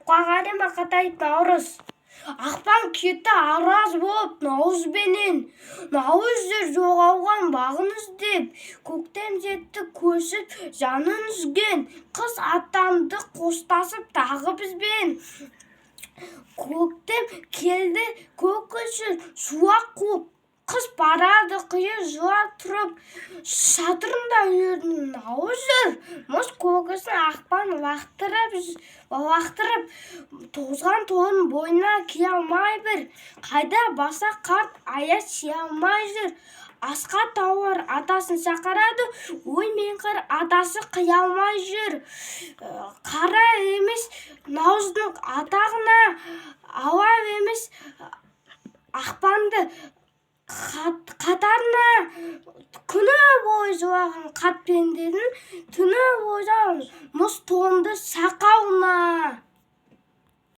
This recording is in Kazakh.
Қуағарема қатайып наурыз. Ақпан кетті араз болып наурызбенен. Наурыз жоғалған бағын іздеп, көктем жетті көшіп жанын үзген. Қыс аттанды қоштасып тағы бізбен. Көктем келді көкіші шуақ қуып, қыс барады қиыр жылап тұрып, шатырында үйірдің наурыз жүр. Мұз көкісін ақпан лақтырып, тозған торын бойына кие алмай бір. Қайда баса қарт аяз сие алмай жүр. Асқа тауар атасын шақырады, ой мен қыр атасы қия алмай жүр. Қара емес наурыздың атағына, алар емес ақпанды қатарына. Күні бойы жылаған қат пенденің, түні бойы мұз тоңды сақауына.